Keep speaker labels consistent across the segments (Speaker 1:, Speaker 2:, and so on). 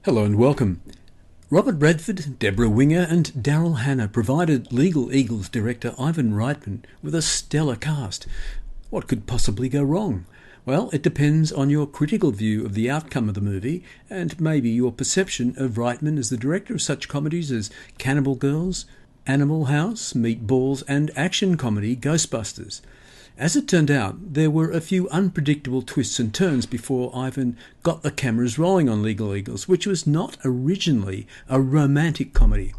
Speaker 1: Hello and welcome. Robert Redford, Deborah Winger and Daryl Hannah provided Legal Eagles director Ivan Reitman with a stellar cast. What could possibly go wrong? Well, it depends on your critical view of the outcome of the movie and maybe your perception of Reitman as the director of such comedies as Cannibal Girls, Animal House, Meatballs and action comedy Ghostbusters. As it turned out, there were a few unpredictable twists and turns before Ivan got the cameras rolling on Legal Eagles, which was not originally a romantic comedy.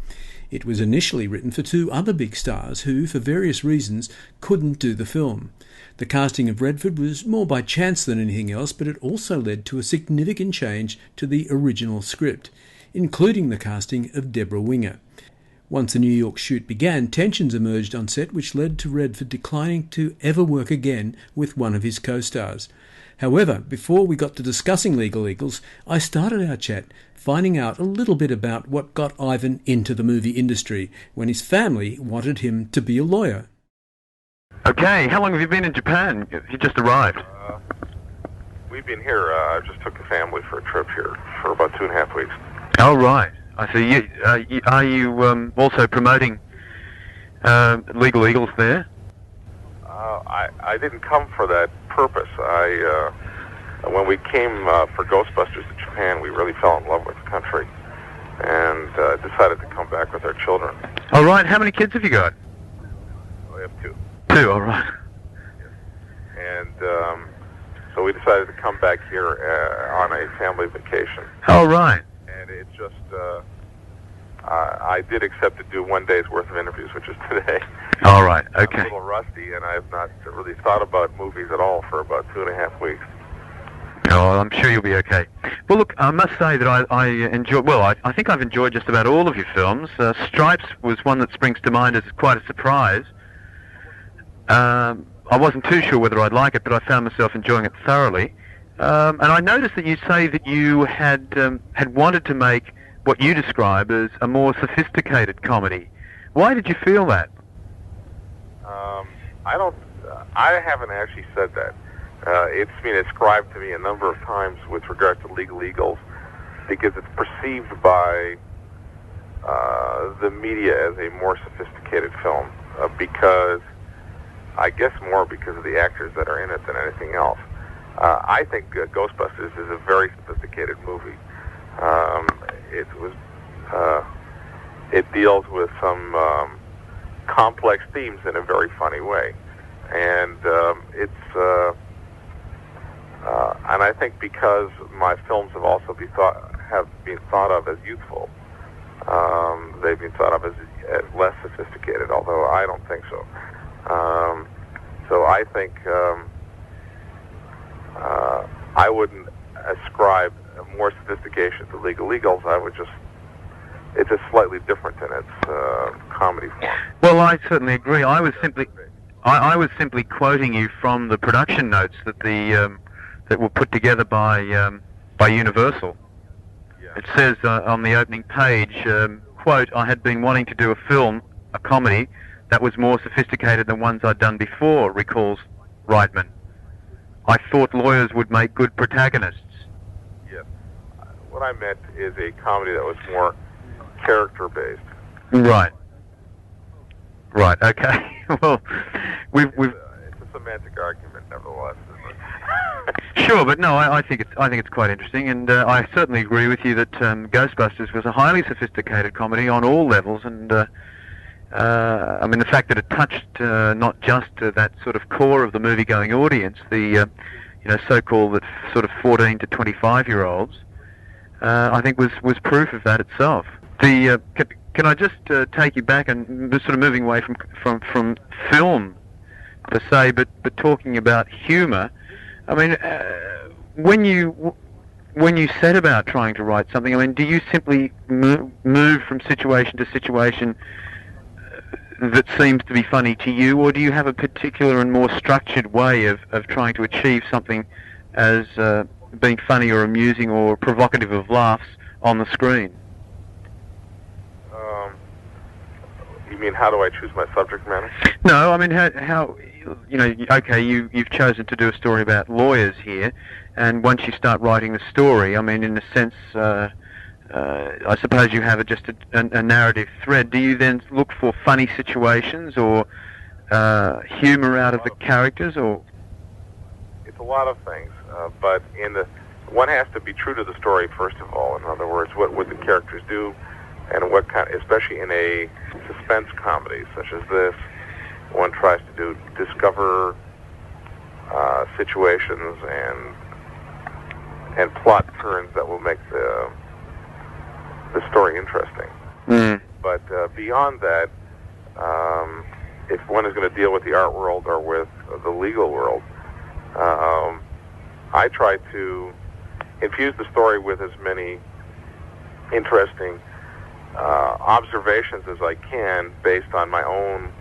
Speaker 1: It was initially written for two other big stars who, for various reasons, couldn't do the film. The casting of Redford was more by chance than anything else, but it also led to a significant change to the original script, including the casting of Deborah Winger. Once the New York shoot began, tensions emerged on set which led to Redford declining to ever work again with one of his co-stars. However, before we got to discussing Legal Eagles, I started our chat finding out a little bit about what got Ivan into the movie industry when his family wanted him to be a lawyer.
Speaker 2: Okay, how long have you been in Japan? You just arrived.
Speaker 3: We've been here. I just took the family for a trip here for about 2.5 weeks.
Speaker 2: Oh, right. I see. Are you also promoting Legal Eagles there?
Speaker 3: I didn't come for that purpose. When we came for Ghostbusters to Japan, we really fell in love with the country and decided to come back with our children.
Speaker 2: All right. How many kids have you got?
Speaker 3: We have two.
Speaker 2: Two. All right.
Speaker 3: And so we decided to come back here on a family vacation.
Speaker 2: All right.
Speaker 3: And it just, I did accept to do 1 day's worth of interviews, which is today.
Speaker 2: All right, okay.
Speaker 3: I'm a little rusty, and I have not really thought about movies at all for about 2.5 weeks.
Speaker 2: Oh, I'm sure you'll be okay. Well, look, I must say that I enjoy, well, I think I've enjoyed just about all of your films. Stripes was one that springs to mind as quite a surprise. I wasn't too sure whether I'd like it, but I found myself enjoying it thoroughly. And I noticed that you say that you had wanted to make what you describe as a more sophisticated comedy. Why did you feel that?
Speaker 3: I haven't actually said that. It's been ascribed to me a number of times with regard to Legal Eagles because it's perceived by the media as a more sophisticated film because, I guess more because of the actors that are in it than anything else. I think Ghostbusters is a very sophisticated movie. It deals with some complex themes in a very funny way, and and I think because my films have also been thought of as youthful, they've been thought of as less sophisticated. Although I don't think so. So I think. I wouldn't ascribe more sophistication to Legal Eagles. It's just slightly different in its comedy form.
Speaker 2: Well, I certainly agree. I was simply quoting you from the production notes that were put together by Universal.
Speaker 3: Yeah.
Speaker 2: It says on the opening page, quote, "I had been wanting to do a comedy that was more sophisticated than ones I'd done before," recalls Reitman. "I thought lawyers would make good protagonists."
Speaker 3: Yes. What I meant is a comedy that was more character-based.
Speaker 2: Right. Right. Okay. Well, we've.
Speaker 3: It's a semantic argument, nevertheless. Isn't it?
Speaker 2: Sure, but no, I think it's quite interesting, and I certainly agree with you that Ghostbusters was a highly sophisticated comedy on all levels, and I mean the fact that it touched not just that sort of core of the movie-going audience, the so-called that sort of 14 to 25-year-olds, I think was proof of that itself. Can I just take you back and sort of moving away from film per se, but talking about humour. I mean, when you set about trying to write something, I mean, do you simply move from situation to situation that seems to be funny to you, or do you have a particular and more structured way of trying to achieve something as being funny or amusing or provocative of laughs on the screen?
Speaker 3: You mean, how do I choose my subject matter?
Speaker 2: No, I mean, how okay, you've chosen to do a story about lawyers here, and once you start writing the story, I mean, in a sense, I suppose you have just a narrative thread. Do you then look for funny situations or humour out of the characters, or?
Speaker 3: It's a lot of things, but one has to be true to the story first of all. In other words, what would the characters do, and what kind, especially in a suspense comedy such as this, one tries to discover situations and plot turns that will make the story interesting.
Speaker 2: Mm.
Speaker 3: But beyond that, if one is going to deal with the art world or with the legal world, I try to infuse the story with as many interesting observations as I can based on my own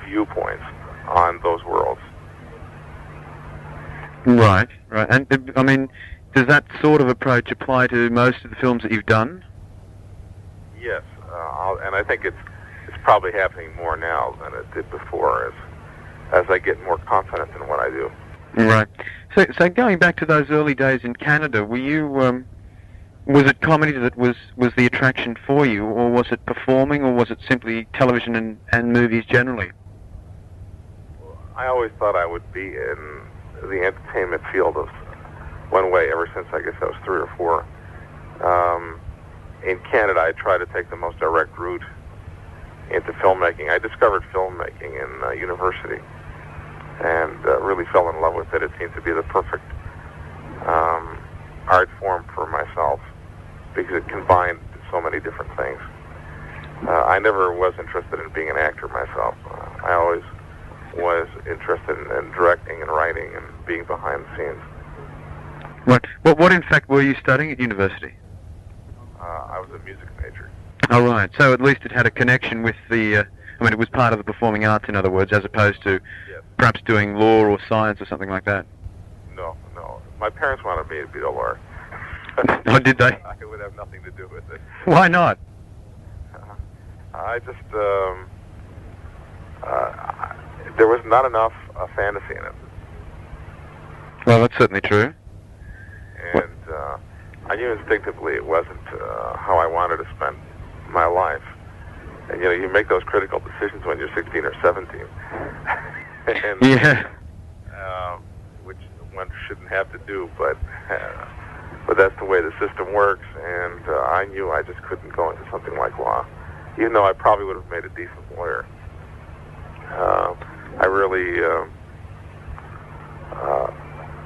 Speaker 3: viewpoints on those worlds.
Speaker 2: Right. And, I mean, does that sort of approach apply to most of the films that you've done?
Speaker 3: Yes, and I think it's probably happening more now than it did before as I get more confident in what I do.
Speaker 2: Right. So going back to those early days in Canada, were you, was it comedy that was the attraction for you, or was it performing, or was it simply television and movies generally?
Speaker 3: I always thought I would be in the entertainment field of one way ever since I guess I was 3 or 4. In Canada, I tried to take the most direct route into filmmaking. I discovered filmmaking in university and really fell in love with it. It seemed to be the perfect art form for myself because it combined so many different things. I never was interested in being an actor myself. I always was interested in directing and writing and being behind the scenes.
Speaker 2: Right. What in fact were you studying at university?
Speaker 3: I was a music major.
Speaker 2: Oh, right. So at least it had a connection with the, it was part of the performing arts, in other words, as opposed to
Speaker 3: Yes.
Speaker 2: perhaps doing law or science or something like that.
Speaker 3: No. My parents wanted me to be a lawyer.
Speaker 2: Oh, did they?
Speaker 3: I would have nothing to do with it.
Speaker 2: Why not?
Speaker 3: I just, there was not enough fantasy in it.
Speaker 2: Well, that's certainly true.
Speaker 3: And I knew instinctively it wasn't how I wanted to spend my life. And, you make those critical decisions when you're 16 or 17. And,
Speaker 2: Yeah.
Speaker 3: which one shouldn't have to do, but that's the way the system works, and I knew I just couldn't go into something like law, even though I probably would have made a decent lawyer. I really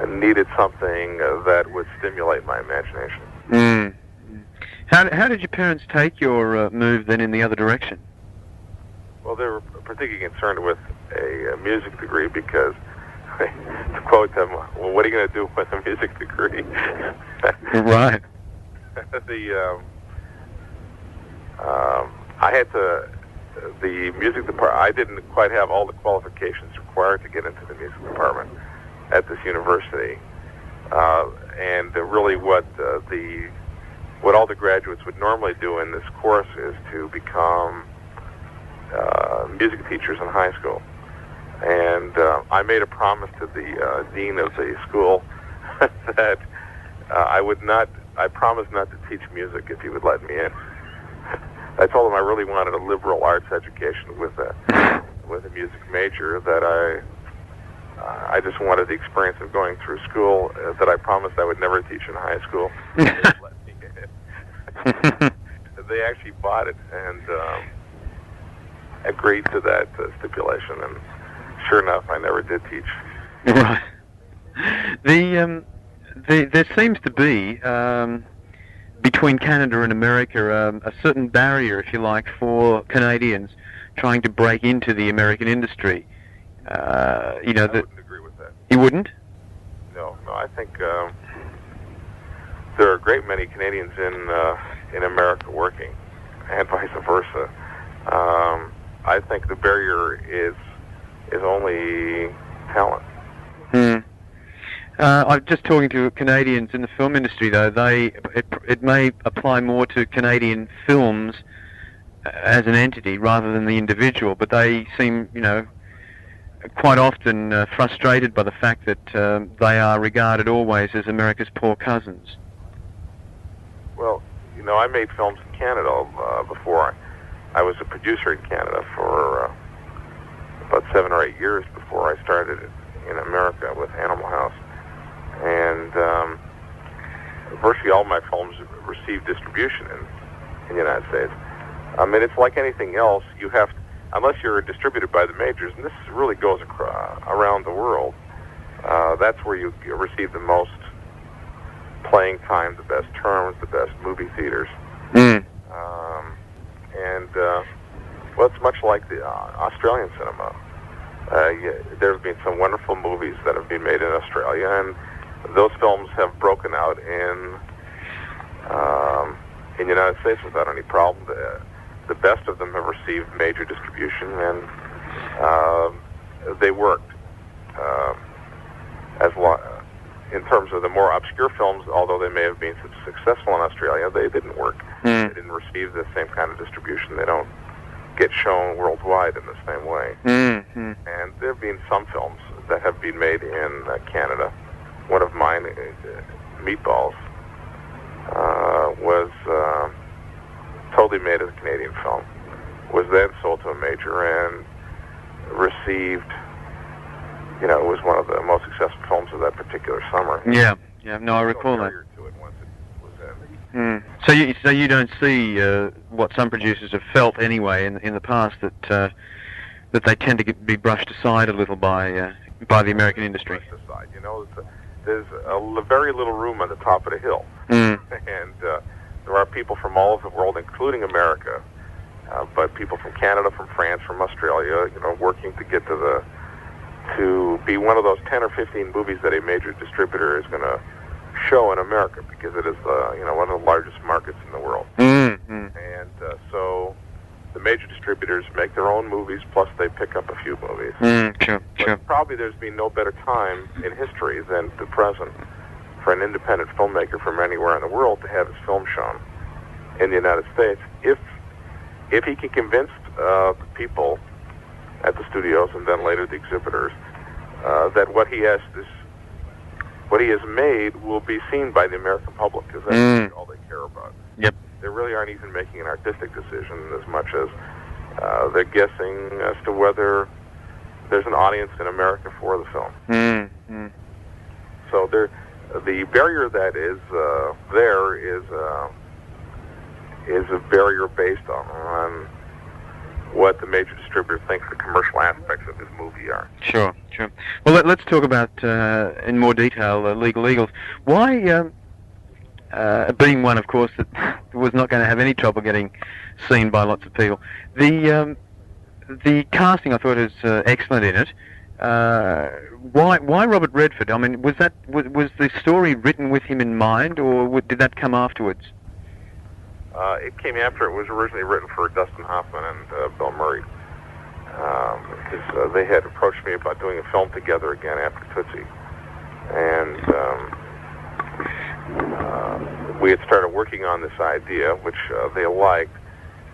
Speaker 3: needed something that would stimulate my imagination.
Speaker 2: Mm. How did your parents take your move then in the other direction?
Speaker 3: Well, they were particularly concerned with a music degree because, to quote them, well, what are you going to do with a music degree?
Speaker 2: Right.
Speaker 3: I had the music department, I didn't quite have all the qualifications required to get into the music department at this university. And really what all the graduates would normally do in this course is to become music teachers in high school. And I made a promise to the dean of the school that I promised not to teach music if he would let me in. I told him I really wanted a liberal arts education with a music major, that I just wanted the experience of going through school that I promised I would never teach in high school. They actually bought it and agreed to that stipulation, and sure enough, I never did teach.
Speaker 2: Right. There seems to be between Canada and America a certain barrier, if you like, for Canadians trying to break into the American industry.
Speaker 3: I wouldn't agree with that.
Speaker 2: You wouldn't?
Speaker 3: No. I think there are a great many Canadians in America working, and vice versa. I think the barrier is only talent.
Speaker 2: I'm just talking to Canadians in the film industry, though. It may apply more to Canadian films as an entity rather than the individual, but they seem, quite often frustrated by the fact that they are regarded always as America's poor cousins.
Speaker 3: Well, I made films in Canada before. I was a producer in Canada for about 7 or 8 years before I started in America with Animal House. And virtually all my films received distribution in the United States. I mean, it's like anything else. You have to, unless you're distributed by the majors, and this really goes around the world, that's where you receive the most playing time, the best terms, the best movie theaters. Well, it's much like the Australian cinema. There have been some wonderful movies that have been made in Australia, and those films have broken out in the United States without any problem. The best of them have received major distribution, and they worked. In terms of the more obscure films, although they may have been successful in Australia, they didn't work. They didn't receive the same kind of distribution. They don't get shown worldwide in the same way. And there have been some films that have been made in Canada. One of mine, Meatballs, was totally made as a Canadian film, was then sold to a major and received, it was one of the most successful films of that particular summer.
Speaker 2: Yeah, no, I recall that.
Speaker 3: To it once it was in.
Speaker 2: So you don't see what some producers have felt anyway in the past, that they tend to be brushed aside a little by the American industry.
Speaker 3: Brushed aside, there's very little room on the top of the hill, and there are people from all over the world, including America, but people from Canada, from France, from Australia, working to get to be one of those 10 or 15 movies that a major distributor is going to show in America, because it is one of the largest markets in the world. And so the major distributors make their own movies, plus they pick up a few movies.
Speaker 2: Sure.
Speaker 3: Probably there's been no better time in history than the present for an independent filmmaker from anywhere in the world to have his film shown in the United States, if he can convince the people at the studios and then later the exhibitors that what he has made will be seen by the American public, because that's really all they care about.
Speaker 2: Yep.
Speaker 3: They really aren't even making an artistic decision as much as they're guessing as to whether there's an audience in America for the film. So the barrier that is there is a barrier based on what the major distributor thinks the commercial aspects of this movie are.
Speaker 2: Sure. Well, let's talk about in more detail Legal Eagles. Why, being one, of course, that was not going to have any trouble getting seen by lots of people. The casting, I thought, is excellent in it. Why Robert Redford? I mean, was the story written with him in mind, or did that come afterwards?
Speaker 3: It came after. It was originally written for Dustin Hoffman and Bill Murray, because they had approached me about doing a film together again after Tootsie, and we had started working on this idea, which they liked,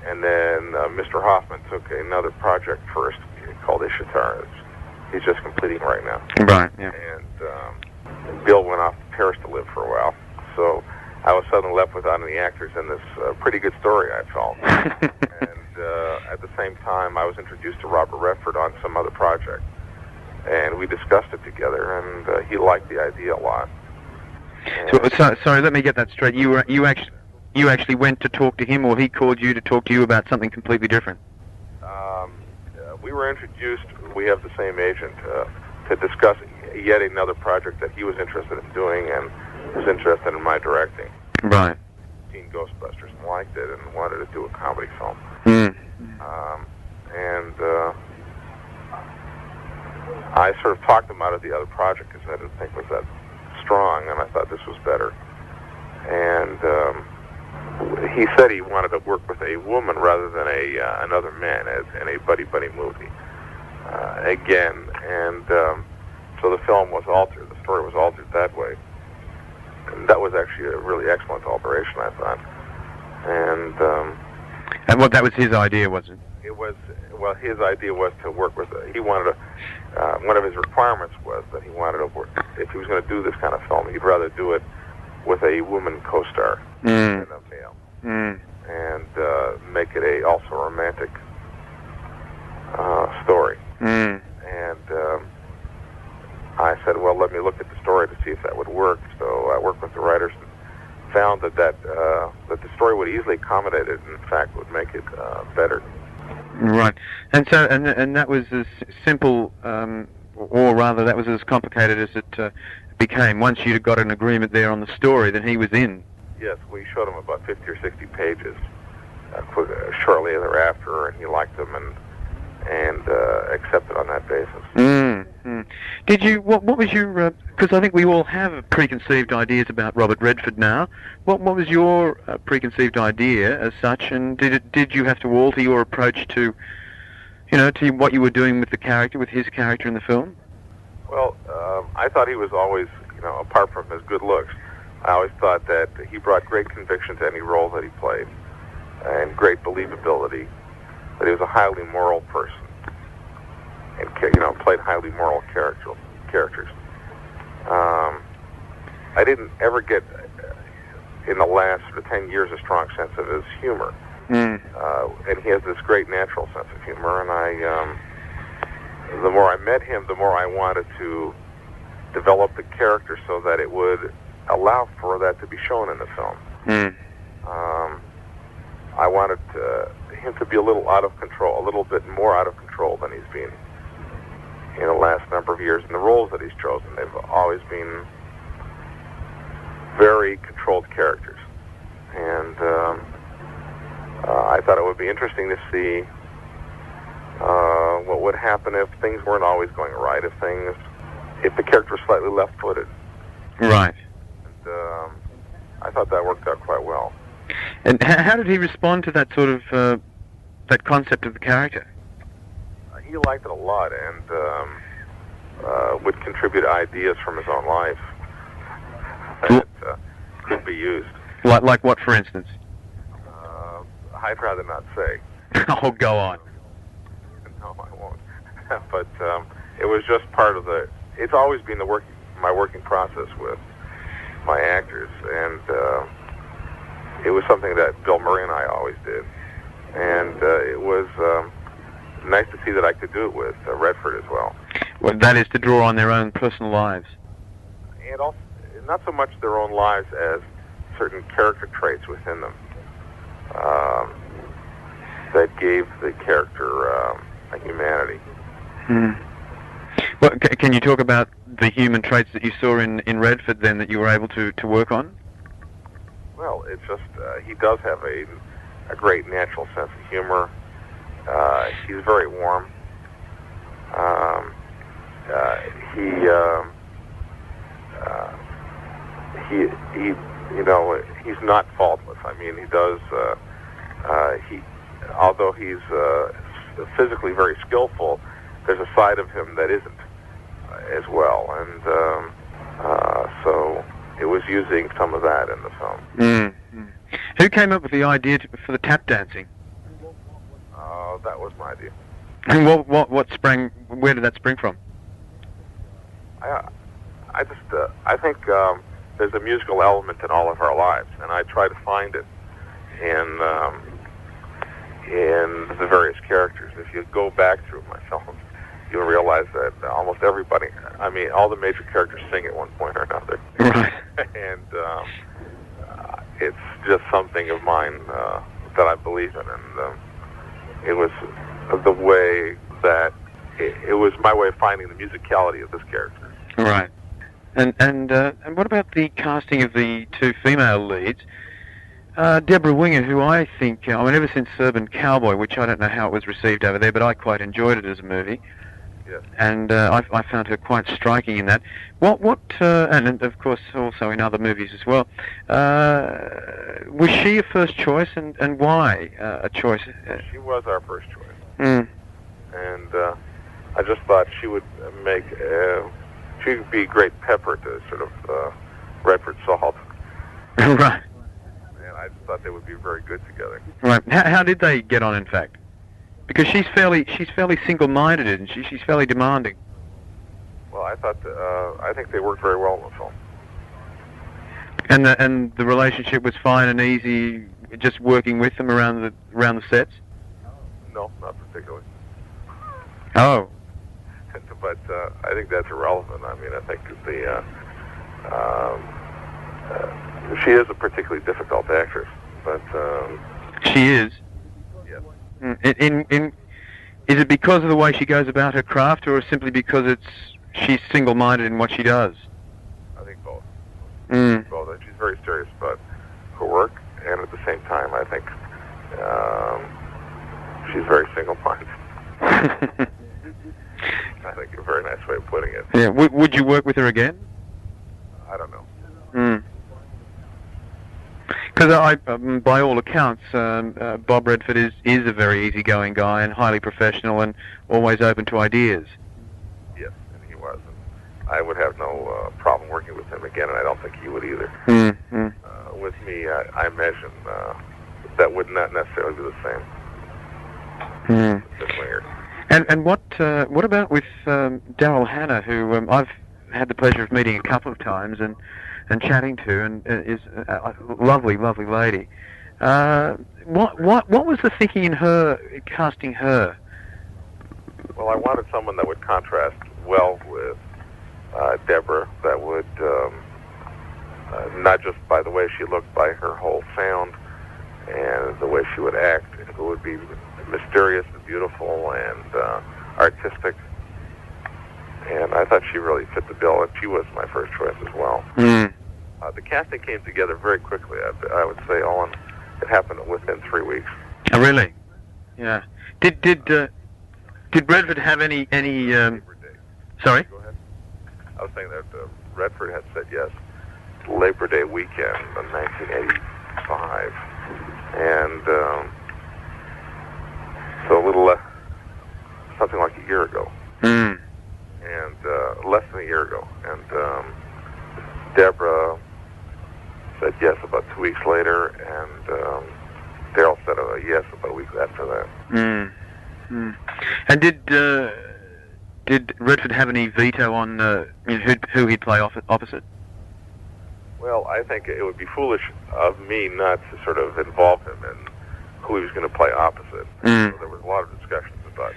Speaker 3: and then Mr. Hoffman took another project first called Ishtar. He's just completing right now.
Speaker 2: Right. Yeah.
Speaker 3: And Bill went off to Paris to live for a while, so I was suddenly left without any actors in this pretty good story, I felt. And at the same time, I was introduced to Robert Redford on some other project, and we discussed it together, and he liked the idea a lot.
Speaker 2: So, sorry, let me get that straight. You actually went to talk to him, or he called you to talk to you about something completely different?
Speaker 3: We were introduced. We have the same agent to discuss yet another project that he was interested in doing and was interested in my directing.
Speaker 2: Right.
Speaker 3: Seen Ghostbusters and liked it and wanted to do a comedy film. I sort of talked him out of the other project because I didn't think it was that strong, and I thought this was better. And he said he wanted to work with a woman rather than another man in a buddy movie again. And so the film was altered. The story was altered that way. And that was actually a really excellent alteration, I thought.
Speaker 2: And what, that was his idea, was it?
Speaker 3: It was, well, his idea was to work with, he wanted to, one of his requirements was that he wanted to work, if he was going to do this kind of film, he'd rather do it with a woman co-star and a male, and make it also a romantic story. And I said, well, let me look at the story to see if that would work. So I worked with the writers and found that the story would easily accommodate it, and in fact would make it better.
Speaker 2: Right. And so, and that was as simple, or rather that was as complicated as it became. Once you'd got an agreement there on the story, then he was in.
Speaker 3: Yes, we showed him about 50 or 60 pages shortly thereafter, and he liked them and accepted on that basis.
Speaker 2: Did you? What was your? Because I think we all have preconceived ideas about Robert Redford now. What was your preconceived idea as such? And did you have to alter your approach to, to what you were doing with the character, with his character in the film?
Speaker 3: Well, I thought he was always, apart from his good looks, I always thought that he brought great conviction to any role that he played, and great believability. That he was a highly moral person, and played highly moral characters. I didn't ever get, in the last 10 years, a strong sense of his humor, and he has this great natural sense of humor. And the more I met him, the more I wanted to develop the character so that it would allow for that to be shown in the film. I wanted him to be a little out of control, a little bit more out of control than he's been in the last number of years. And the roles that he's chosen, they've always been very controlled characters. And I thought it would be interesting to see what would happen if things weren't always going right, if the character was slightly left-footed.
Speaker 2: Right.
Speaker 3: And I thought that worked out quite well.
Speaker 2: And how did he respond to that sort of that concept of the character?
Speaker 3: He liked it a lot, and would contribute ideas from his own life that could be used.
Speaker 2: Like what, for instance?
Speaker 3: I'd rather not say.
Speaker 2: Oh, go on.
Speaker 3: No, I won't. But it was just part of the. It's always been my working process with my actors, and it was something that Bill Murray and I always did, and it was nice to see that I could do it with Redford as well.
Speaker 2: Well, that is to draw on their own personal lives,
Speaker 3: and also not so much their own lives as certain character traits within them that gave the character a humanity.
Speaker 2: Well, can you talk about the human traits that you saw in Redford then that you were able to work on?
Speaker 3: Well, it's just he does have a great natural sense of humor. He's very warm. He's not faultless. I mean, he does. Although he's physically very skillful, there's a side of him that isn't as well, and so it was using some of that in the film.
Speaker 2: Who came up with the idea for the tap dancing?
Speaker 3: That was my idea.
Speaker 2: And where did that spring from?
Speaker 3: I think there's a musical element in all of our lives, and I try to find it in the various characters. If you go back through my films, you'll realize that almost everybody, I mean, all the major characters sing at one point or another.
Speaker 2: Right.
Speaker 3: And it's just something of mine that I believe in, and it was the way that it was my way of finding the musicality of this character.
Speaker 2: Right. And what about the casting of the two female leads? Deborah Winger, who I think, ever since Urban Cowboy, which I don't know how it was received over there, but I quite enjoyed it as a movie.
Speaker 3: Yes.
Speaker 2: And I found her quite striking in that. And of course also in other movies as well. Was she a first choice, and why a choice?
Speaker 3: She was our first choice.
Speaker 2: And
Speaker 3: I just thought she would she would be a great pepper to sort of Redford Salt.
Speaker 2: Right.
Speaker 3: And I just thought they would be very good together.
Speaker 2: Right. How did they get on, in fact? Because she's fairly single-minded, isn't she? She's fairly demanding.
Speaker 3: Well, I think they worked very well in the film.
Speaker 2: And the relationship was fine and easy, just working with them around the sets?
Speaker 3: No, not particularly.
Speaker 2: Oh.
Speaker 3: But I think that's irrelevant. I mean, I think she is a particularly difficult actress, but
Speaker 2: She is?
Speaker 3: yes.
Speaker 2: Is it because of the way she goes about her craft, or simply because she's single-minded in what she does?
Speaker 3: I think both.
Speaker 2: Mm.
Speaker 3: Both. And she's very serious about her work, and at the same time, I think she's very single-minded. I think a very nice way of putting it.
Speaker 2: Yeah. Would you work with her again?
Speaker 3: I don't know.
Speaker 2: Because by all accounts, Bob Redford is a very easygoing guy and highly professional and always open to ideas.
Speaker 3: Yes, and he was. And I would have no problem working with him again, and I don't think he would either. With me, I imagine that would not necessarily be the same.
Speaker 2: And what about with Daryl Hannah, who I've had the pleasure of meeting a couple of times and chatting to, and is a lovely lady. What was the thinking in her casting her?
Speaker 3: Well, I wanted someone that would contrast well with Deborah, that would not just by the way she looked, by her whole sound and the way she would act. It would be mysterious and beautiful and artistic. And I thought she really fit the bill, and she was my first choice as well. The casting came together very quickly. I would say it happened within 3 weeks.
Speaker 2: Oh, really? Yeah. Did Redford have any?
Speaker 3: Labor Day.
Speaker 2: Sorry.
Speaker 3: Go ahead. I was saying that Redford had said yes to Labor Day weekend in 1985, and so a little something like a year ago. And less than a year ago. And Deborah said yes about 2 weeks later, and Daryl said yes about a week after that.
Speaker 2: And did Redford have any veto on who he'd play opposite?
Speaker 3: Well, I think it would be foolish of me not to sort of involve him in who he was going to play opposite. So there was a lot of discussions about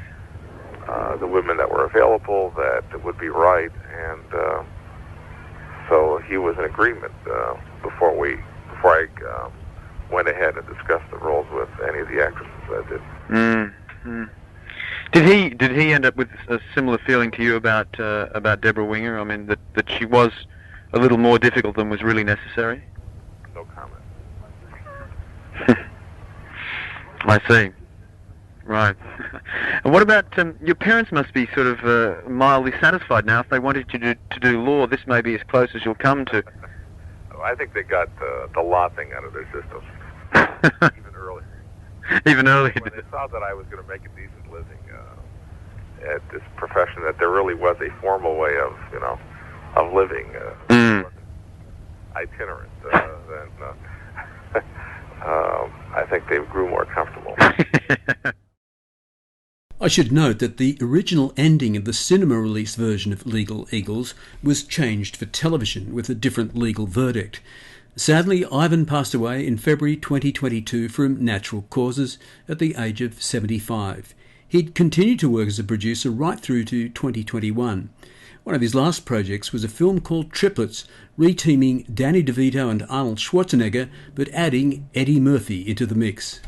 Speaker 3: the women that were available that would be right, and so he was in agreement before I went ahead and discussed the roles with any of the actresses I did.
Speaker 2: Did he end up with a similar feeling to you about Deborah Winger? I mean, that she was a little more difficult than was really necessary?
Speaker 3: No comment.
Speaker 2: I see. Right. And what about your parents? Must be sort of mildly satisfied now. If they wanted you to do law, this may be as close as you'll come to.
Speaker 3: I think they got the law thing out of their systems even early.
Speaker 2: Even earlier.
Speaker 3: When they saw that I was going to make a decent living at this profession, that there really was a formal way of living, itinerant. Then I think they grew more comfortable.
Speaker 1: I should note that the original ending of the cinema release version of Legal Eagles was changed for television with a different legal verdict. Sadly, Ivan passed away in February 2022 from natural causes at the age of 75. He'd continued to work as a producer right through to 2021. One of his last projects was a film called Triplets, reteaming Danny DeVito and Arnold Schwarzenegger, but adding Eddie Murphy into the mix.